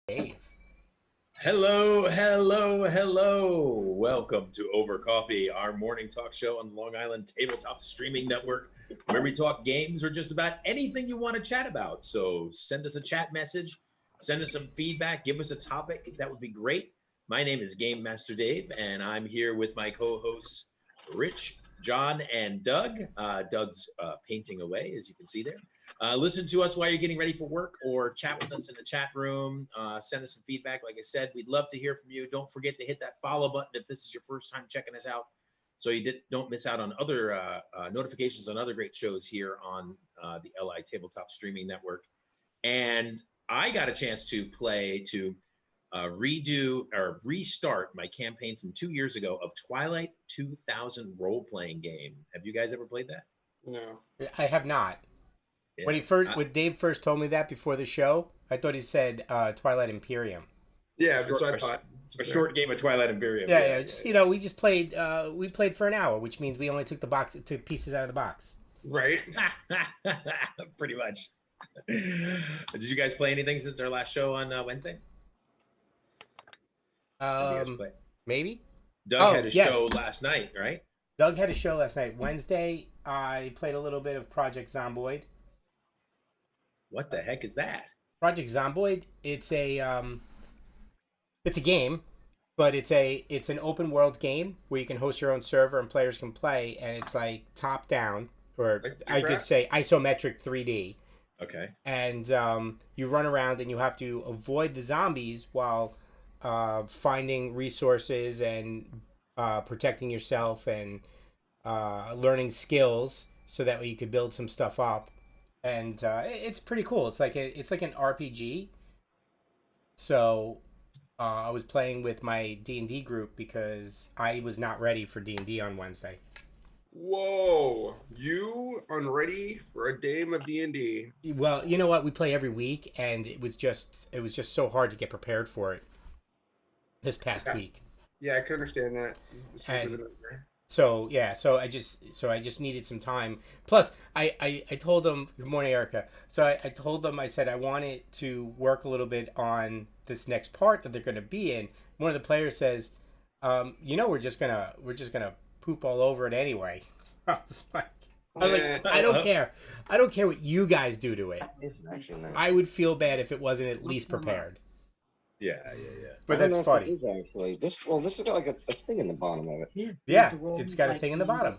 Dave. Hello, hello, hello. Welcome to Over Coffee, our morning talk show on the Long Island Tabletop Streaming Network, where we talk games or just about anything you want to chat about. So send us a chat message, send us some feedback, give us a topic. That would be great. My name is Game Master Dave, and I'm here with my co hosts, Rich, John, and Doug. Doug's painting away, as you can see there. Listen to us while you're getting ready for work or chat with us in the chat room. Send us some feedback. Like I said, we'd love to hear from you. Don't forget to hit that follow button if this is your first time checking us out so you don't miss out on other notifications on other great shows here on the LI Tabletop Streaming Network. And I got a chance to redo or restart my campaign from 2 years ago of Twilight 2000 role-playing game. Have you guys ever played that? No. I have not. Yeah. When Dave first told me that before the show, I thought he said Twilight Imperium. Yeah, that's what I thought. A short game of Twilight Imperium. Yeah. We just played. We played for an hour, which means we only took took pieces out of the box. Right. Pretty much. Did you guys play anything since our last show on Wednesday? Maybe. Doug had a show last night, right? Doug had a show last night. Wednesday, I played a little bit of Project Zomboid. What the heck is that? Project Zomboid. It's a game, but it's an open world game where you can host your own server and players can play, and it's like top down, or Like I could say isometric 3D. Okay. And you run around and you have to avoid the zombies while finding resources and protecting yourself and learning skills so that way you could build some stuff up. And it's pretty cool. It's like an RPG. So I was playing with my D&D group because I was not ready for D&D on Wednesday. Whoa, you ready for a game of D&D? Well, you know what? We play every week, and it was just so hard to get prepared for it this past week. Yeah, I can understand that. This week was a nightmare. So I just needed some time. Plus, I told them, good morning, Erica. So I told them, I said I wanted to work a little bit on this next part that they're going to be in. One of the players says, we're just gonna poop all over it anyway. I was like, I don't care. I don't care what you guys do to it. I would feel bad if it wasn't at least prepared. Yeah. But that's funny. Actually, this has got like a thing in the bottom of it. Yeah, it's got a thing in the bottom.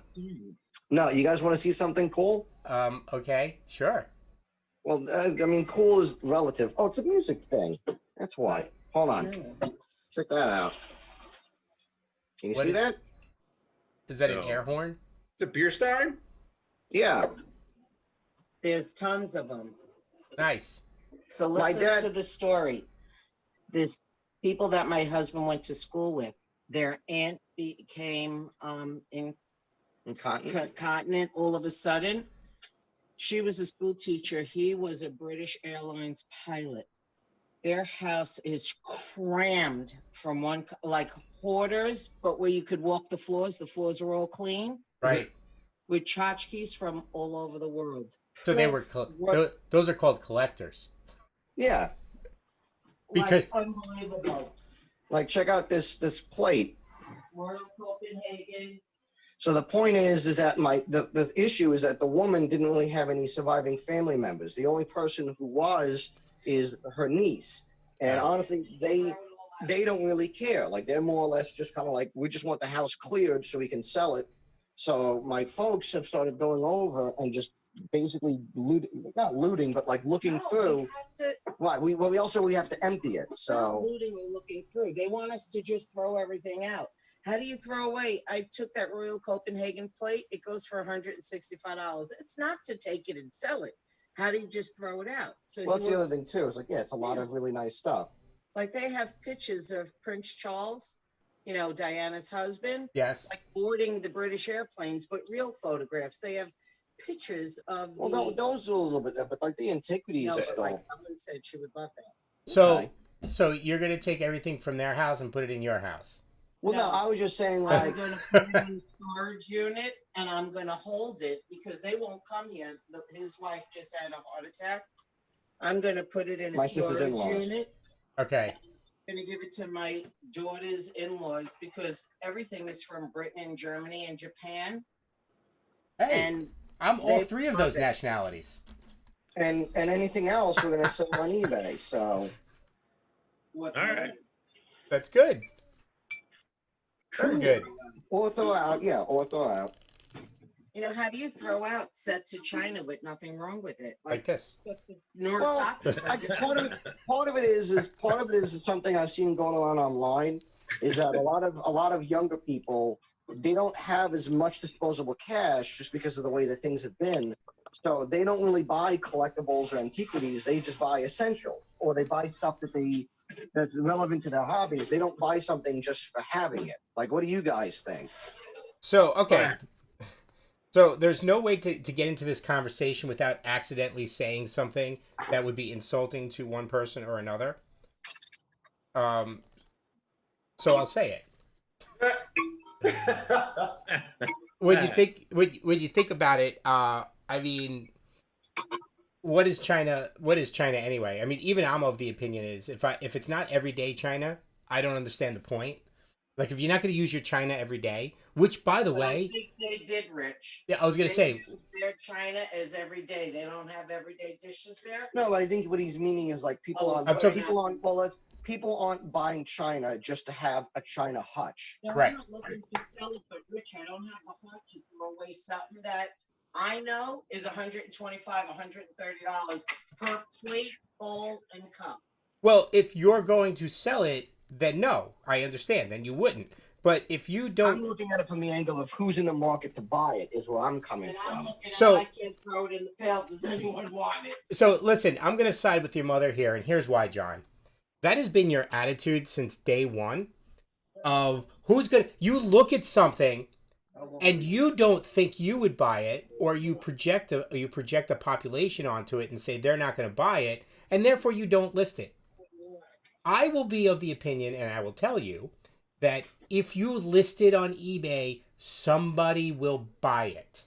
No, you guys want to see something cool? Okay, sure. Well, cool is relative. Oh, it's a music thing. That's why. Hold on. Check that out. Can you see that? Is that an air horn? It's a beer stein? Yeah. There's tons of them. Nice. So listen to the story. There's people that my husband went to school with. Their aunt became incontinent all of a sudden. She was a school teacher. He was a British Airlines pilot. Their house is crammed from like hoarders, but where you could walk the floors. The floors are all clean. Right. With tchotchkes from all over the world. So they were those are called collectors. Yeah. Because unbelievable. Like, check out this plate. Royal Copenhagen. So the point is that the issue is that the woman didn't really have any surviving family members. The only person who is her niece. And honestly, they don't really care. Like, they're more or less just kind of like, we just want the house cleared so we can sell it. So my folks have started going over and just basically not looting, but like looking through. Right. We have to empty it. So looting or looking through. They want us to just throw everything out. How do you throw away? I took that Royal Copenhagen plate. It goes for $165. It's not to take it and sell it. How do you just throw it out? So that's the other thing too. It's like, it's a lot of really nice stuff. Like, they have pictures of Prince Charles, Diana's husband. Yes. Like boarding the British airplanes, but real photographs. They have pictures of. Those are a little bit, but like the antiquities are still. Like someone said she would love that. So you're gonna take everything from their house and put it in your house. Well, no, I was just saying, like, I'm going to put it in a storage unit, and I'm going to hold it because they won't come here. His wife just had a heart attack. I'm going to put it in a storage unit. Okay. Gonna give it to my daughter's in-laws because everything is from Britain and Germany and Japan, Hey, and I'm all they three of love those it. nationalities. And anything else we're gonna sell on eBay. So What, All right. That's good. Very Cool. good. or throw out, yeah, or throw out. You know, how do you throw out sets of china with nothing wrong with it? Like this. Well, part of it is something I've seen going on online. Is that a lot of younger people, they don't have as much disposable cash just because of the way that things have been. So they don't really buy collectibles or antiquities. They just buy essentials, or they buy stuff that's relevant to their hobbies. They don't buy something just for having it. Like, what do you guys think? So, okay. So there's no way to get into this conversation without accidentally saying something that would be insulting to one person or another. So I'll say it. When you think about it, I mean, what is China? What is China anyway? I mean, even I'm of the opinion is if it's not everyday China, I don't understand the point. Like if you're not going to use your China every day, which by the But I way, think they did, Rich. yeah, I was going to say, Their china is every day. They don't have everyday dishes there. No, but I think what he's meaning is like people Oh, on I'm talking- people on well, people aren't buying China just to have a China hutch. No, Right. I'm not looking to sell it, but Rich, I don't have a heart to throw away something that I know is $125, $130 per plate, bowl, and cup. well, if you're going to sell it, then no, I understand. Then you wouldn't. But if you I'm don't, looking at it from the angle of who's in the market to buy it is where I'm coming And I'm from. looking So- at, I can't throw it in the pail. Does anyone want it? so listen, I'm going to side with your mother here, and here's why, John. That has been your attitude since day one. Of who's going to, you look at something and you don't think you would buy it, or you project a population onto it and say they're not going to buy it, and therefore you don't list it. I will be of the opinion, and I will tell you that if you list it on eBay, somebody will buy it.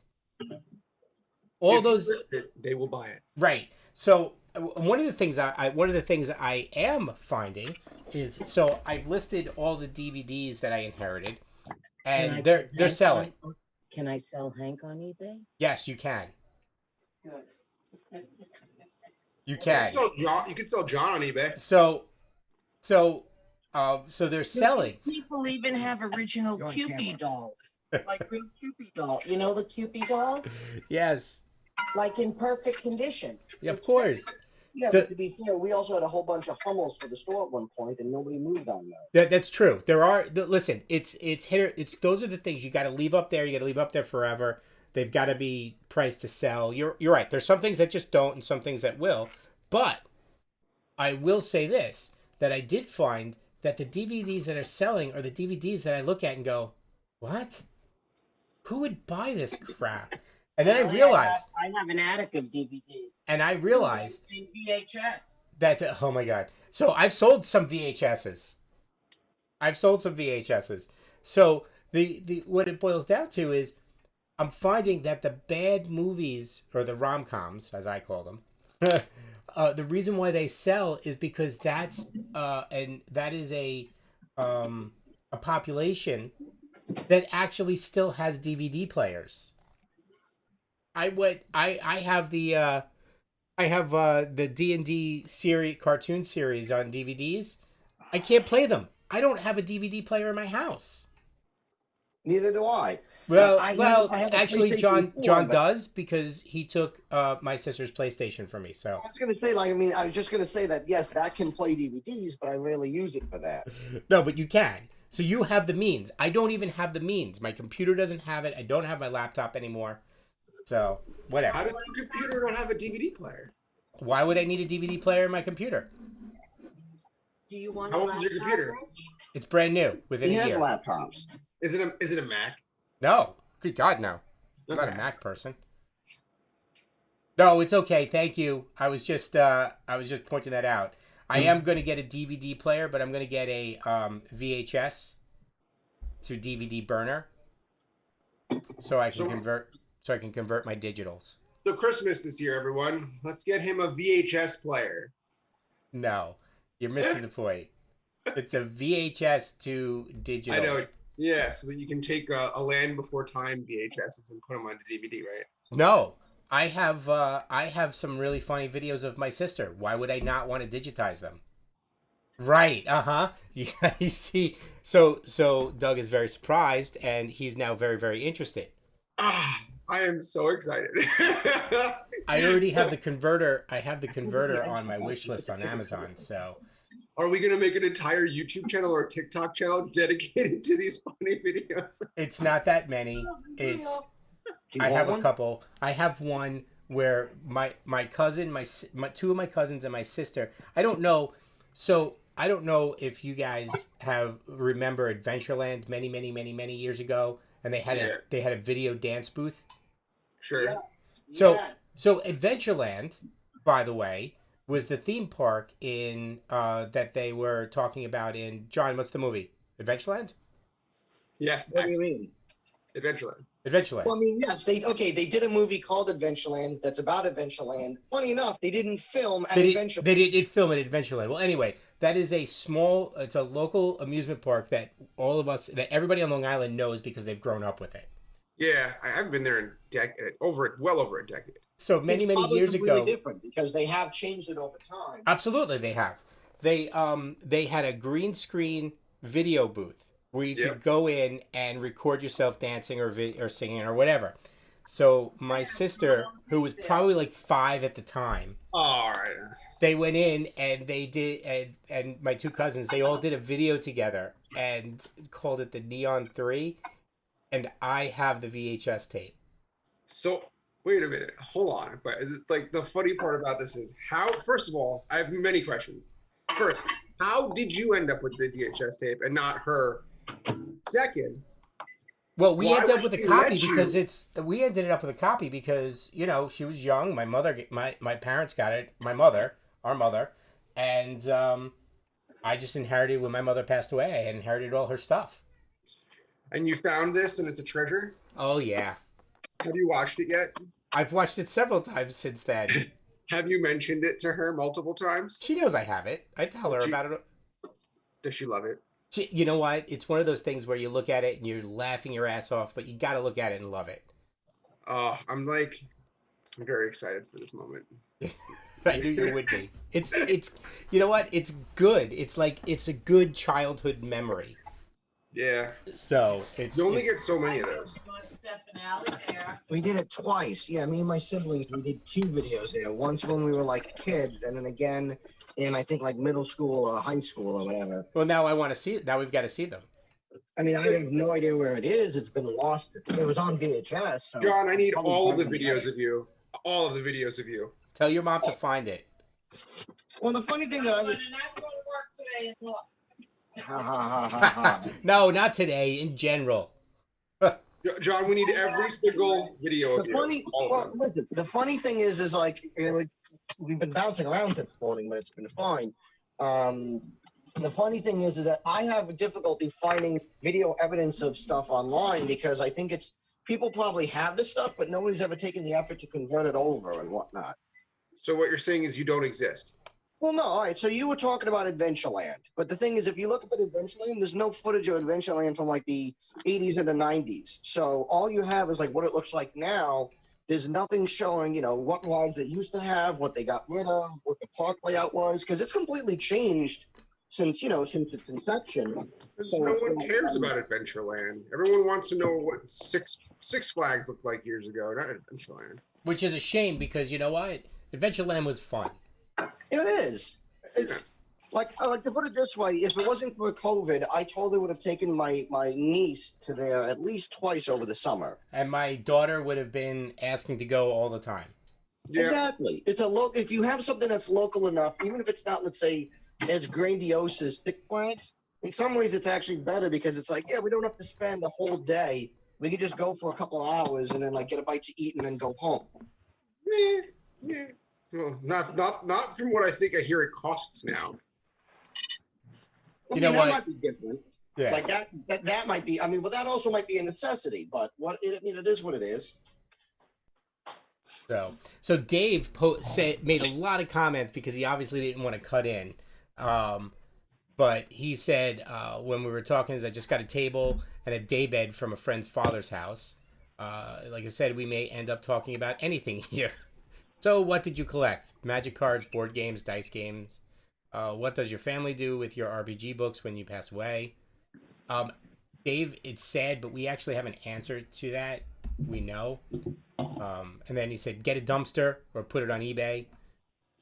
All If you those list it, they will buy it. right. So one of the things I am finding is, so I've listed all the DVDs that I inherited, and they're selling. Can I sell Hank on eBay? Yes, you can. Good. You You can. can sell John. You can sell John on eBay. So they're selling. People even have original Go on Cupid camera. dolls, like real Cupid doll. You know the Cupid dolls, Yes. like in perfect condition. Yeah, of course. Yeah, The- but to be fair, we also had a whole bunch of Hummels for the store at one point, and nobody moved on that. That's true. There are listen. It's those are the things you got to leave up there. You got to leave up there forever. They've got to be priced to sell. You're right. There's some things that just don't, and some things that will. But I will say this: that I did find that the DVDs that are selling are the DVDs that I look at and go, "What? Who would buy this crap?" And then I Really, realized, I have an attic of DVDs. and I realized In VHS. that oh my god. So I've sold some VHSs. So the what it boils down to is I'm finding that the bad movies, or the rom-coms as I call them, the reason why they sell is because that is a population that actually still has DVD players. I have the D&D series, cartoon series on DVDs. I can't play them. I don't have a DVD player in my house. Neither do I. Well, I have a actually, PlayStation 4, John but- does, because he took my sister's PlayStation from me. So I was gonna say, I was just gonna say that yes, that can play DVDs, but I rarely use it for that. no, but you can. So you have the means. I don't even have the means. My computer doesn't have it. I don't have my laptop anymore. So whatever. How does your computer don't have a DVD player? Why would I need a DVD player in my computer? Do you want? How a old is your laptop? computer? It's brand new within He a has year. laptops. Is it a Mac? No, good God, no. I'm not a Okay. Mac person. No, it's okay. Thank you. I was just pointing that out. I am going to get a DVD player, but I'm going to get a VHS to DVD burner, so I can convert my digitals. So Christmas this year, everyone. Let's get him a VHS player. No, You're missing the point. It's a VHS to digital. I know. Yeah, so that you can take a Land Before Time VHSs and put them onto DVD, right? No, I have some really funny videos of my sister. Why would I not want to digitize them? Right. Uh-huh. Yeah, you see, so Doug is very surprised, and he's now very, very interested. Ah, I am so excited. I already have the converter. I have the converter on my wish list on Amazon. So Are we gonna make an entire YouTube channel or a TikTok channel dedicated to these funny videos? it's not that many. It's I have a couple. I have one where my cousin, my two of my cousins and my sister. I don't know. So I don't know if you guys have remember Adventureland many, many, many, many years ago, and they had a video dance booth. Sure. Yeah. So Yeah. so Adventureland, by the way, was the theme park in that they were talking about in John. What's the movie? Adventureland. Yes. What do you mean? Adventureland. Adventureland. Well, I mean, yeah, they did a movie called Adventureland that's about Adventureland. Funny enough, they didn't film at Adventureland. They did film at Adventureland. Well, anyway, that is it's a local amusement park that that everybody on Long Island knows because they've grown up with it. Yeah, I've been there in well over a decade. So many, It's many probably years completely ago, different because they have changed it over time. absolutely they have. They had a green screen video booth where you could go in and record yourself dancing or singing or whatever. So my sister, who was probably like 5 at the time, All right. they went in and they did, and my two cousins, they all did a video together and called it the Neon 3, and I have the VHS tape. So wait a minute, hold on. But like the funny part about this is first of all, I have many questions. First, how did you end up with the VHS tape and not her? Second, Well, we why ended up would with a she copy let you? because we ended up with a copy because, she was young. My mother, my parents got it. Our mother, and I just inherited when my mother passed away. I inherited all her stuff. And you found this and it's a treasure? Oh yeah, Have you watched it yet? I've watched it several times since then. Have you mentioned it to her multiple times? She knows I have it. I tell her about it. Does she love it? You know what? It's one of those things where you look at it and you're laughing your ass off, but you got to look at it and love it. I'm very excited for this moment. I knew you would be. It's you know what? It's good. It's a good childhood memory. Yeah. So You only get so many of those. We did it twice. Yeah, me and my siblings, we did 2 videos there. Once when we were like kids, and then again in I think like middle school or high school or whatever. Well, now I want to see it. Now we've got to see them. I mean, I have no idea where it is. It's been lost. It was on VHS. So John, I need probably all of the probably- videos of you. All of the videos of you. Tell your mom to find it. Well, the funny thing that I was. Ha ha ha ha ha. No, not today. In general. John, we need every single video of The you. funny, All of well, them. listen, the funny thing is like we've been bouncing around this morning, but it's been fine. The funny thing is that I have difficulty finding video evidence of stuff online because I think it's people probably have this stuff, but nobody's ever taken the effort to convert it over and whatnot. So what you're saying is you don't exist. Well, no, all right. So you were talking about Adventureland, but the thing is, if you look up at Adventureland, there's no footage of Adventureland from like the 80s and the 90s. So all you have is like what it looks like now. There's nothing showing, what rides it used to have, what they got rid of, what the park layout was, because it's completely changed since its inception. Because no one cares about Adventureland. Everyone wants to know what Six Flags looked like years ago, not Adventureland. Which is a shame because you know what? Adventureland was fun. It is. I like to put it this way: if it wasn't for COVID, I totally would have taken my niece to there at least twice over the summer. And my daughter would have been asking to go all the time. Yeah. Exactly. It's if you have something that's local enough, even if it's not, let's say, as grandiose as Six Flags, in some ways it's actually better because it's like, yeah, we don't have to spend the whole day. We can just go for a couple of hours and then like get a bite to eat and then go home. Yeah. Well, not from what I think I hear it costs now. You know that what? might be different. Yeah. Like that might be. I mean, well, that also might be a necessity. But it is what it is. So Dave made a lot of comments because he obviously didn't want to cut in. But he said when we were talking, is I just got a table and a daybed from a friend's father's house. Like I said, we may end up talking about anything here. So, what did you collect? Magic cards, board games, dice games. What does your family do with your RPG books when you pass away? Um, Dave, it's sad, but we actually have an answer to that. We know. And then he said, get a dumpster or put it on eBay.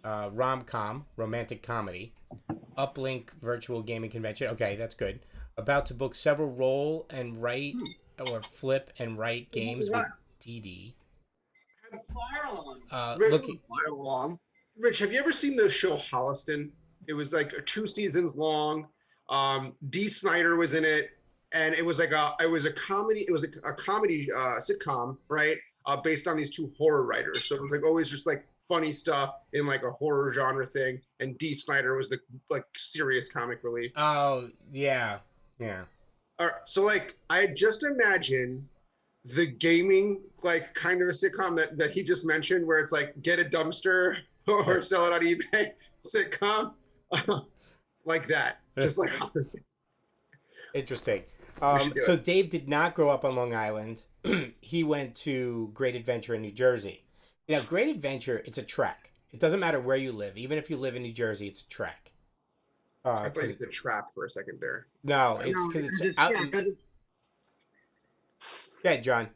Rom-com, romantic comedy. Uplink virtual gaming convention. Okay, that's good. About to book several roll and write or flip and write games with DD. Rich, Looking. Rich, have you ever seen the show Holliston? It was like 2 seasons long. Dee Snider was in it, and it was like a comedy. It was a comedy sitcom, right? Based on these two horror writers. So it was like always just like funny stuff in like a horror genre thing. And Dee Snider was the like serious comic relief. Oh yeah, yeah. All right, so like I just imagine the gaming like kind of a sitcom that he just mentioned, where it's like get a dumpster or sell it on eBay sitcom, like that, just like opposite. Interesting. should do So it. Dave did not grow up on Long Island. He went to Great Adventure in New Jersey. Now, Great Adventure, it's a trek. It doesn't matter where you live. Even if you live in New Jersey, it's a trek. I thought you said trap for a second there. No, it's because it's out. Yeah, John.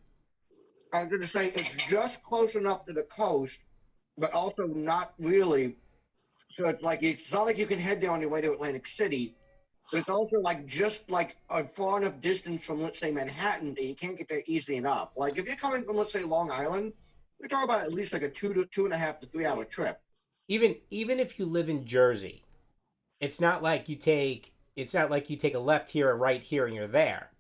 I was going to say it's just close enough to the coast, but also not really. So it's not like you can head there on your way to Atlantic City, but it's also like just like a far enough distance from, let's say, Manhattan that you can't get there easily enough. Like if you're coming from, let's say, Long Island, we're talking about at least like a 2.5 to 3 hour trip. Even if you live in Jersey, it's not like you take a left here, a right here, and you're there.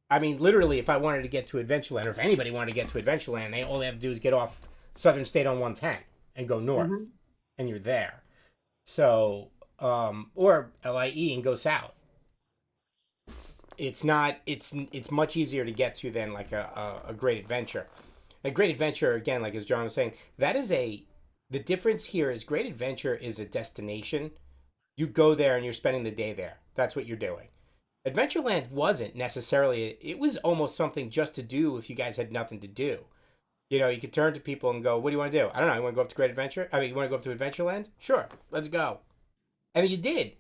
I mean, literally, if I wanted to get to Adventureland, or if anybody wanted to get to Adventureland, all they have to do is get off Southern State on 110 and go north, and you're there. So, or LIE and go south. It's not. It's much easier to get to than like a Great Adventure. A Great Adventure, again, like as John was saying, the difference here is Great Adventure is a destination. You go there and you're spending the day there. That's what you're doing. Adventureland wasn't necessarily. It was almost something just to do if you guys had nothing to do. You know, you could turn to people and go, "What do you want to do?" I don't know. You want to go up to Great Adventure? I mean, you want to go up to Adventureland? Sure, let's go. And you did.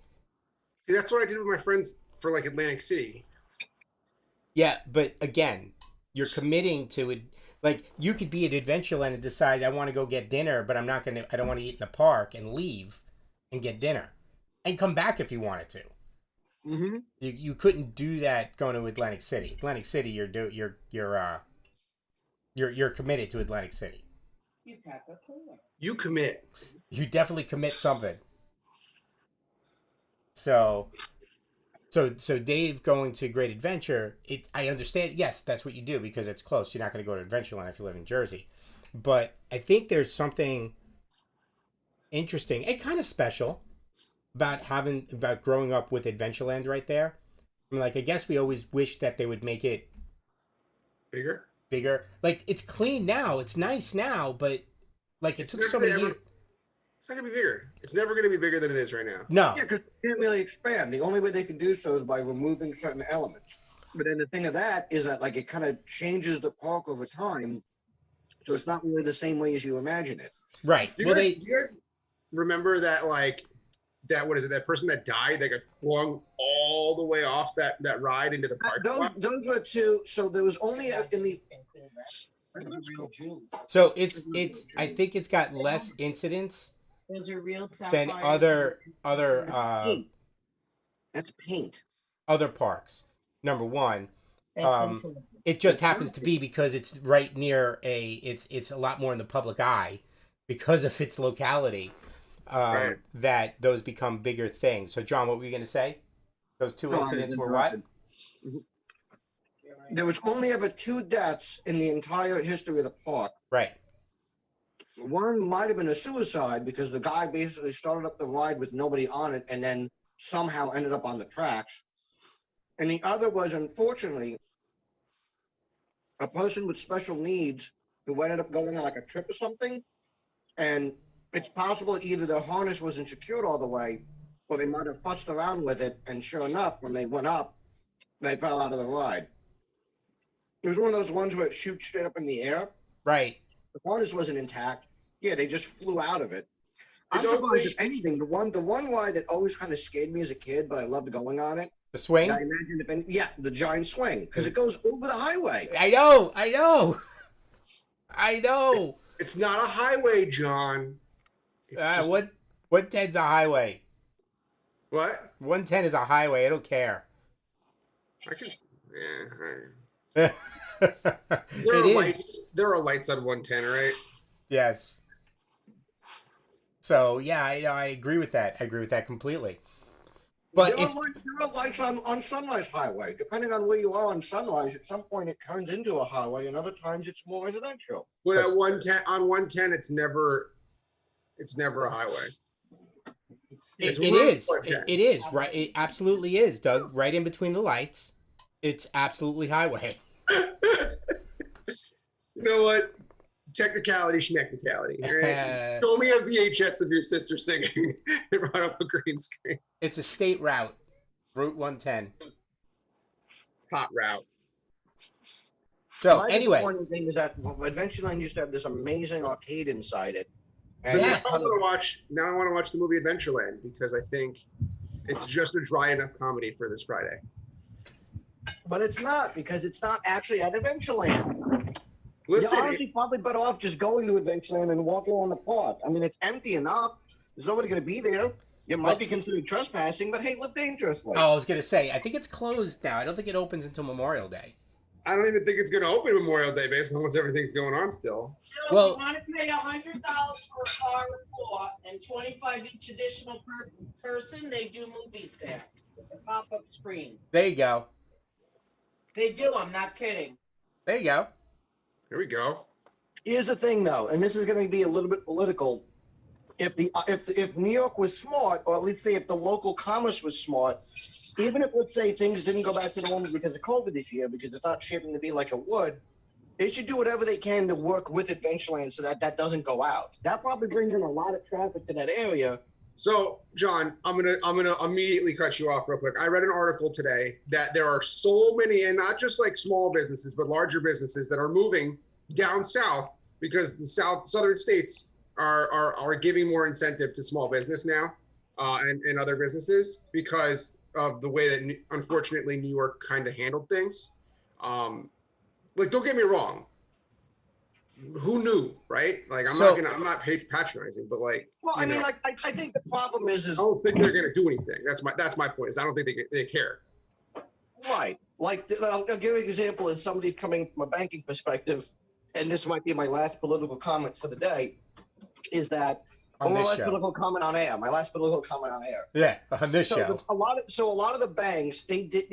See, that's what I did with my friends for like Atlantic City. Yeah, but again, you're committing to it. Like you could be at Adventureland and decide I want to go get dinner, but I don't want to eat in the park and leave and get dinner and come back if you wanted to. Mm-hmm. You couldn't do that going to Atlantic City. Atlantic City, you're committed to Atlantic City. You commit. You definitely commit something. So Dave going to Great Adventure, I understand. Yes, that's what you do because it's close. You're not going to go to Adventureland if you live in Jersey. But I think there's something interesting and kind of special about growing up with Adventureland right there. I mean, like I guess we always wish that they would make it bigger. Like it's clean now, it's nice now, but like it took so many years. It's not gonna be bigger. It's never gonna be bigger than it is right now. No. Yeah, because they can't really expand. The only way they can do so is by removing certain elements. But then the thing of that is that like it kind of changes the park over time, so it's not really the same way as you imagine it. Right. Do you guys remember that like that what is it? That person that died that got flung all the way off that ride into the parking lot? Those were two. So there was only in the. So it's I think it's got less incidents Those are real than sapphire. That's paint. other parks. Number one, They come to it just It's happens not- to be because it's right near it's a lot more in the public eye because of its locality. Right. That those become bigger things. So John, what were you going to say? Those two incidents were what? There was only ever 2 deaths in the entire history of the park. Right. One might have been a suicide because the guy basically started up the ride with nobody on it and then somehow ended up on the tracks. And the other was, unfortunately, a person with special needs who ended up going on like a trip or something. And it's possible either the harness wasn't secured all the way or they might have fussed around with it, and sure enough, when they went up, they fell out of the ride. It was one of those ones where it shoots straight up in the air. Right. The harness wasn't intact. Yeah, they just flew out of it. I'm It's surprised always- if anything. The one ride that always kind of scared me as a kid, but I loved going on it. The swing. I imagine the giant swing, because it goes over the highway. I know. It's not a highway, John. It's just- 110's a highway. What? 110 is a highway. I don't care. I can. Yeah. All right. It There are is. lights. There are lights on 110, right? Yes. So yeah, I agree with that. I agree with that completely. But There it's are lights on Sunrise Highway. Depending on where you are on Sunrise, at some point it turns into a highway, and other times it's more residential. But That's- at 110, it's never a highway. It's it Route is. 110. It is right. It absolutely is, Doug. Right in between the lights. It's absolutely highway. You know what? Technicality, schmecticality. Right? Show me a VHS of your sister singing in front of a green screen. It's a state route. Route 110. Hot route. So My anyway, disappointing thing is that Adventureland used to have this amazing arcade inside it. But Yes. now I want to watch the movie Adventureland because I think it's just a dry enough comedy for this Friday. But it's not, because it's not actually at Adventureland. Listen, You're honestly probably better off just going to Adventureland and walking on the park. I mean, it's empty enough. There's nobody going to be there. You might be considered trespassing, but hey, live dangerously. I was gonna say, I think it's closed now. I don't think it opens until Memorial Day. I don't even think it's going to open Memorial Day based on what everything's going on still. So Well- if you want to pay $100 for a car report and $25 each additional per person, they do movies there. Pop-up screen. There you go. They do. I'm not kidding. There you go. Here we go. Here's the thing, though, and this is going to be a little bit political. If New York was smart, or at least say if the local commerce was smart, even if, let's say, things didn't go back to normal because of COVID this year, because it's not shaping to be like it would, they should do whatever they can to work with Adventureland so that that doesn't go out. That probably brings in a lot of traffic to that area. So, John, I'm gonna immediately cut you off real quick. I read an article today that there are so many, and not just like small businesses, but larger businesses that are moving down south because the southern states are giving more incentive to small business now and other businesses because of the way that unfortunately New York kind of handled things. Like, don't get me wrong. Who knew, right? Like, I'm not patronizing, but like, Well, I you mean, know, like, I think the problem is I don't think they're gonna do anything. That's my point. Is I don't think they care. right. Like, I'll give you an example as somebody's coming from a banking perspective, and this might be my last political comment for the day, is that On my this last show. political comment on air. My last political comment on air. Yeah, on this So show. a lot of the banks they did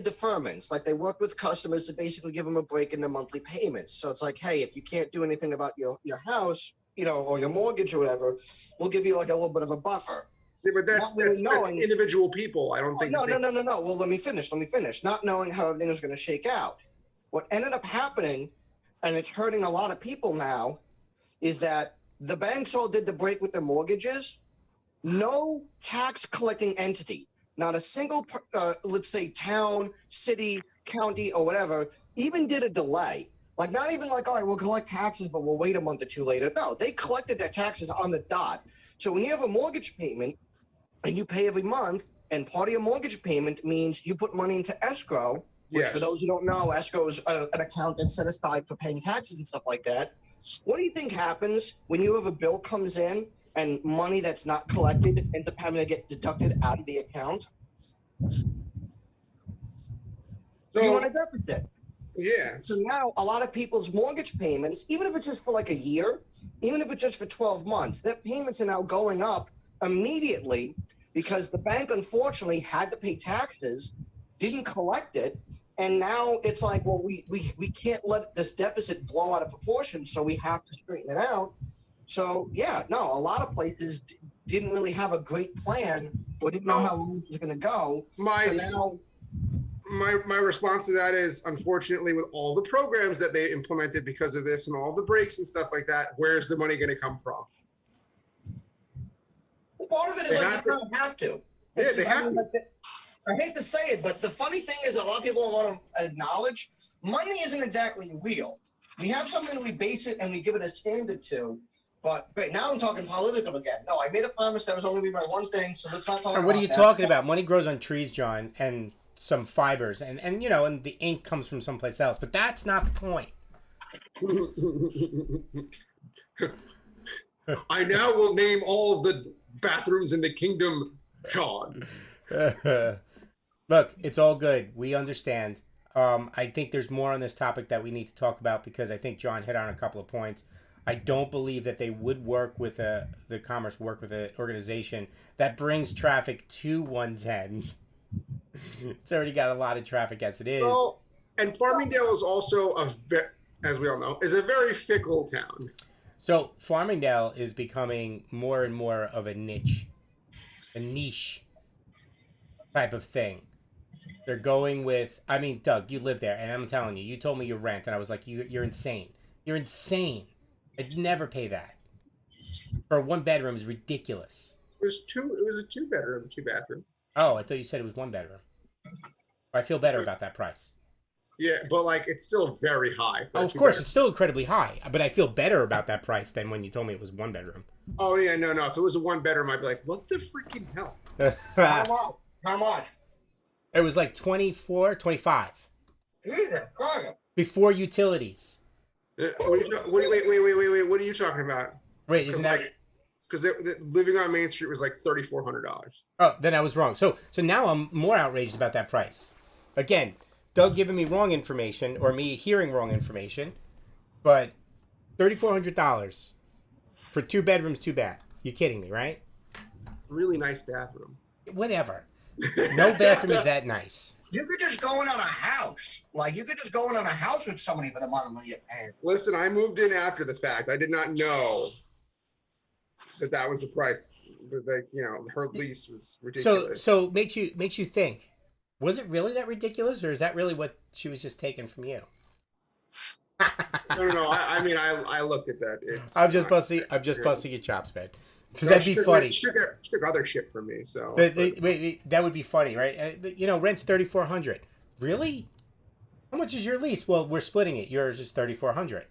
deferments, like they worked with customers to basically give them a break in their monthly payments. So it's like, hey, if you can't do anything about your house, or your mortgage or whatever, we'll give you like a little bit of a buffer. Yeah, but that's Not really that's knowing- individual people. I don't Oh, think. no. they- Well, let me finish. Not knowing how everything was going to shake out. What ended up happening, and it's hurting a lot of people now, is that the banks all did the break with their mortgages. No tax collecting entity, not a single, let's say, town, city, county, or whatever, even did a delay. Like, not even like, all right, we'll collect taxes, but we'll wait a month or two later. No, they collected their taxes on the dot. So when you have a mortgage payment and you pay every month, and part of your mortgage payment means you put money into escrow, which Yes. for those who don't know, escrow is an account that's set aside for paying taxes and stuff like that. What do you think happens when you have a bill comes in and money that's not collected ends up having to get deducted out of the account? You want So a deficit. yeah, So now a lot of people's mortgage payments, even if it's just for like a year, even if it's just for 12 months, their payments are now going up immediately because the bank unfortunately had to pay taxes, didn't collect it, and now it's like, well, we can't let this deficit blow out of proportion, so we have to straighten it out. So yeah, no, a lot of places didn't really have a great plan or didn't know how long it was going to go. So now, my response to that is, unfortunately, with all the programs that they implemented because of this and all the breaks and stuff like that, where's the money going to come from? part of it is They like have you kind of have to. Yeah, they have to. I hate to say it, but the funny thing is, a lot of people don't want to acknowledge money isn't exactly real. We have something we base it and we give it a standard to. But great, now I'm talking political again. No, I made a promise that was only going to be my one thing, so let's not talk about What are you that. talking about? Money grows on trees, John, and some fibers, and and the ink comes from someplace else. But that's not the point. I now will name all of the bathrooms in the kingdom, John. Look, it's all good. We understand. I think there's more on this topic that we need to talk about because I think John hit on a couple of points. I don't believe that they would work with the commerce work with an organization that brings traffic to 110. It's already got a lot of traffic as it is. Well, and Farmingdale is also as we all know, is a very fickle town. So Farmingdale is becoming more and more of a niche type of thing. They're going with, I mean, Doug, you live there, and I'm telling you, you told me your rent, and I was like, you're insane. You're insane. I'd never pay that. For a one bedroom is ridiculous. It was a 2-bedroom, 2-bathroom. Oh, I thought you said it was 1 bedroom. I feel better about that price. Yeah, but like it's still very high. Oh, of course, it's still incredibly high, but I feel better about that price than when you told me it was 1 bedroom. Oh yeah, no. If it was a 1-bedroom, I'd be like, what the freaking hell? How much? It was like 24, 25. Jesus, Before utilities. Wait, what are you talking about? Wait, isn't that... Because living on Main Street was like $3,400. Oh, then I was wrong. So now I'm more outraged about that price. Again, Doug giving me wrong information or me hearing wrong information, but $3,400 for 2 bedrooms, 2 bath. You kidding me, right? Really nice bathroom. Whatever. No bathroom is that nice. You could just go in on a house. Like, you could just go in on a house with somebody for the money you're paying. Listen, I moved in after the fact. I did not know that was the price. That, her lease was ridiculous. So makes you think, was it really that ridiculous, or is that really what she was just taking from you? No. I mean, I looked at that. I'm just busting your chops, man. Because that'd be funny. She took other shit from me. So wait, that would be funny, right? Rent's $3,400. Really? How much is your lease? Well, we're splitting it. Yours is $3,400.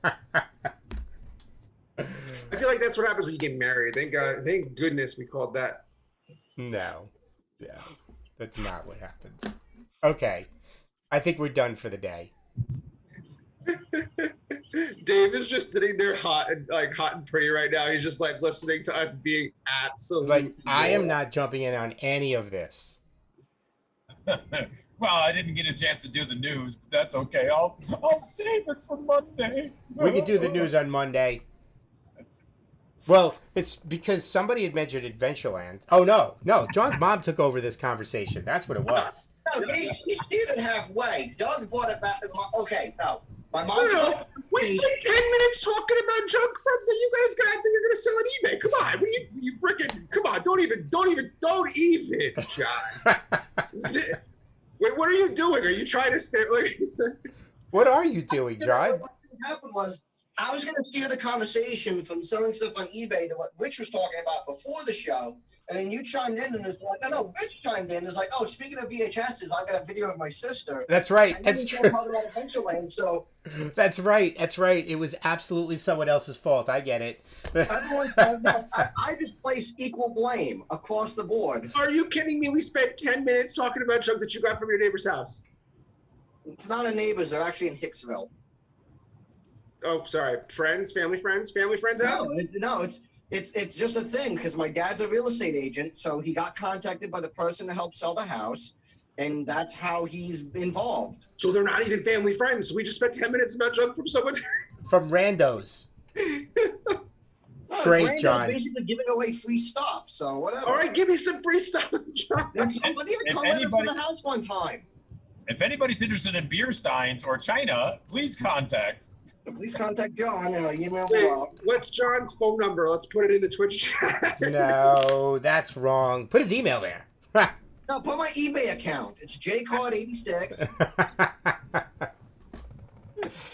I feel like that's what happens when you get married. Thank goodness we called that. No, that's not what happens. Okay, I think we're done for the day. Dave is just sitting there hot and pretty right now. He's just like listening to us being absolutely like, I am not jumping in on any of this. Well, I didn't get a chance to do the news, but that's okay. I'll save it for Monday. We can do the news on Monday. Well, it's because somebody had mentioned Adventureland. Oh, no. John's mom took over this conversation. That's what it was. No, he did it halfway. Doug bought it back. Okay, no. My mom. No. We spent 10 minutes talking about junk that you guys got that you're going to sell on eBay. Come on. You freaking, come on. Don't even, John. Wait, what are you doing? Are you trying to stay like... What are you doing, John? What happened was, I was going to steer the conversation from selling stuff on eBay to what Rich was talking about before the show, and then you chimed in and was like, no, Rich chimed in. It's like, oh, speaking of VHSs, I got a video of my sister. That's right. That's true. So That's right. It was absolutely someone else's fault. I get it. I just place equal blame across the board. Are you kidding me? We spent 10 minutes talking about junk that you got from your neighbor's house. It's not a neighbor's. They're actually in Hicksville. Oh, sorry. Family friends house? No, it's just a thing because my dad's a real estate agent, so he got contacted by the person to help sell the house, and that's how he's involved. So they're not even family friends. So we just spent 10 minutes about junk from someone. From randos. Great, John. Basically giving away free stuff, so whatever. All right, give me some free stuff, John. Somebody even commented on the house one time. If anybody's interested in beer steins or China, please contact. Please contact John. Email Wait, below. what's John's phone number? Let's put it in the Twitch chat. No, that's wrong. Put his email there. No, put my eBay account. It's jcard86.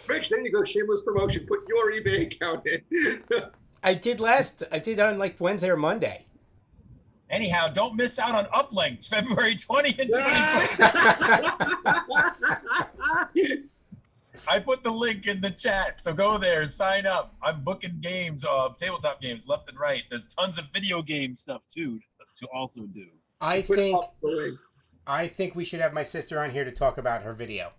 Rich, there you go. Shameless promotion. Put your eBay account in. I did on like Wednesday or Monday. Anyhow, don't miss out on Uplink, February 20 and 21. I put the link in the chat, so go there, sign up. I'm booking games, tabletop games left and right. There's tons of video game stuff too to also do. I Put think up the link. I think we should have my sister on here to talk about her video.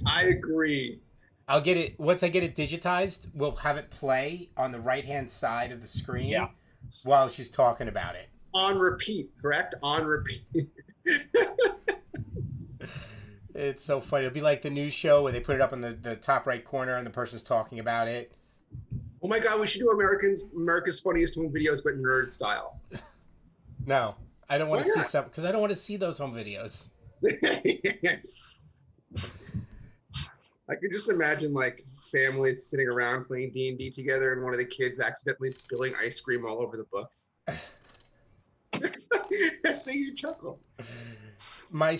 I agree. I'll get it once I get it digitized. We'll have it play on the right-hand side of the screen Yeah. while she's talking about it. On repeat, correct? On repeat. It's so funny. It'll be like the news show where they put it up in the top right corner and the person's talking about it. Oh my God, we should do America's Funniest Home Videos, but nerd style. No, I don't want to Why see not? some because I don't want to see those home videos. I could just imagine like families sitting around playing D&D together and one of the kids accidentally spilling ice cream all over the books. So you chuckle. My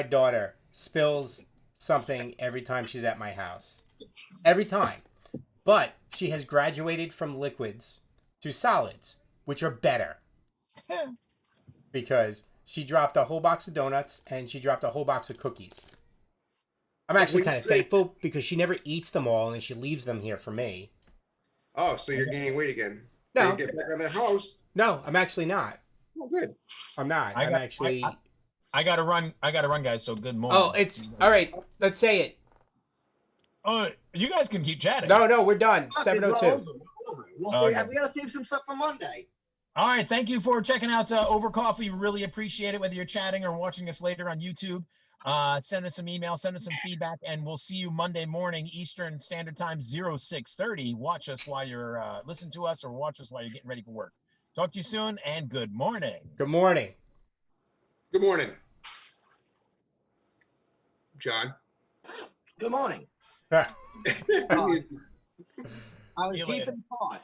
daughter spills something every time she's at my house. Every time. But she has graduated from liquids to solids, which are better. Because she dropped a whole box of donuts and she dropped a whole box of cookies. I'm actually kind of thankful because she never eats them all and she leaves them here for me. Oh, so you're gaining weight again. No. You get back on the house. No, I'm actually not. Oh, good. I'm not. I gotta run, guys. So good morning. Oh, it's all right. Let's say it. Oh, you guys can keep chatting. No, we're done. Okay, 7:02. We'll Okay. see. We gotta save some stuff for Monday. All right, thank you for checking out Over Coffee. Really appreciate it, whether you're chatting or watching us later on YouTube. Send us some email, send us some feedback, and we'll see you Monday morning, Eastern Standard Time, 0630. Watch us while you're, listen to us or watch us while you're getting ready for work. Talk to you soon, and good morning. Good morning. Good morning, John. Good morning. I I was See you deep later. in thought.